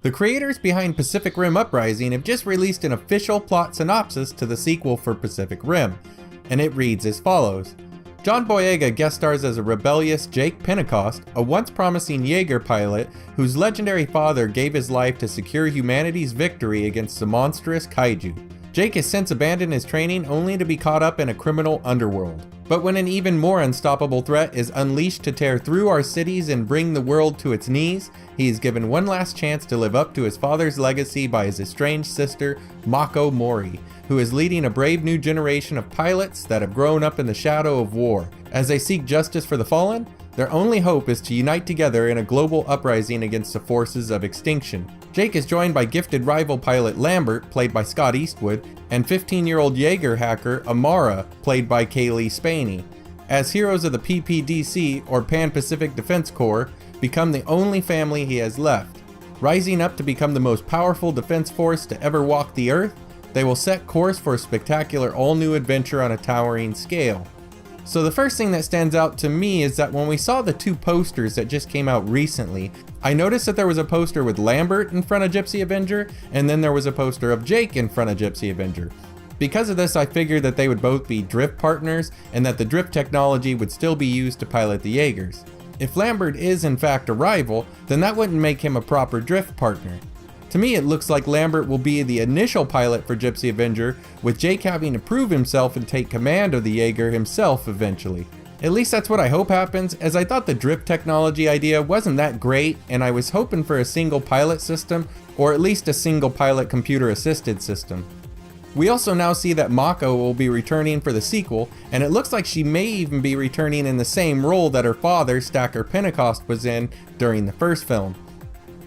The creators behind Pacific Rim Uprising have just released an official plot synopsis to the sequel for Pacific Rim, and it reads as follows. John Boyega guest stars as a rebellious Jake Pentecost, a once promising Jaeger pilot whose legendary father gave his life to secure humanity's victory against the monstrous Kaiju. Jake has since abandoned his training only to be caught up in a criminal underworld. But when an even more unstoppable threat is unleashed to tear through our cities and bring the world to its knees, he is given one last chance to live up to his father's legacy by his estranged sister, Mako Mori, who is leading a brave new generation of pilots that have grown up in the shadow of war. As they seek justice for the fallen, their only hope is to unite together in a global uprising against the forces of extinction. Jake is joined by gifted rival pilot Lambert, played by Scott Eastwood, and 15-year-old Jaeger hacker Amara, played by Kaylee Spaney. As heroes of the PPDC, or Pan-Pacific Defense Corps, become the only family he has left. Rising up to become the most powerful defense force to ever walk the earth, they will set course for a spectacular all-new adventure on a towering scale. So the first thing that stands out to me is that when we saw the two posters that just came out recently, I noticed that there was a poster with Lambert in front of Gypsy Avenger, and then there was a poster of Jake in front of Gypsy Avenger. Because of this, I figured that they would both be drift partners, and that the drift technology would still be used to pilot the Jaegers. If Lambert is in fact a rival, then that wouldn't make him a proper drift partner. To me, it looks like Lambert will be the initial pilot for Gypsy Avenger, with Jake having to prove himself and take command of the Jaeger himself eventually. At least that's what I hope happens, as I thought the drift technology idea wasn't that great, and I was hoping for a single pilot system, or at least a single pilot computer assisted system. We also now see that Mako will be returning for the sequel, and it looks like she may even be returning in the same role that her father, Stacker Pentecost, was in during the first film.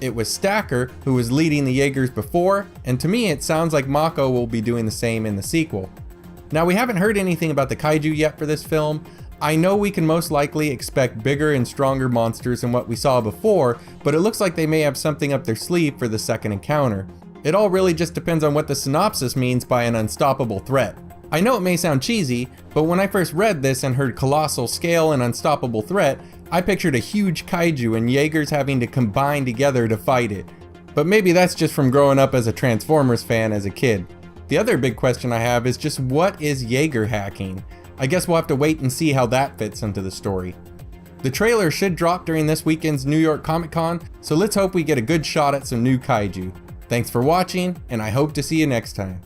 It was Stacker who was leading the Jaegers before, and to me it sounds like Mako will be doing the same in the sequel. Now, we haven't heard anything about the Kaiju yet for this film. I know we can most likely expect bigger and stronger monsters than what we saw before, but it looks like they may have something up their sleeve for the second encounter. It all really just depends on what the synopsis means by an unstoppable threat. I know it may sound cheesy, but when I first read this and heard colossal scale and unstoppable threat, I pictured a huge kaiju and Jaegers having to combine together to fight it. But maybe that's just from growing up as a Transformers fan as a kid. The other big question I have is just what is Jaeger hacking? I guess we'll have to wait and see how that fits into the story. The trailer should drop during this weekend's New York Comic Con, so let's hope we get a good shot at some new kaiju. Thanks for watching, and I hope to see you next time.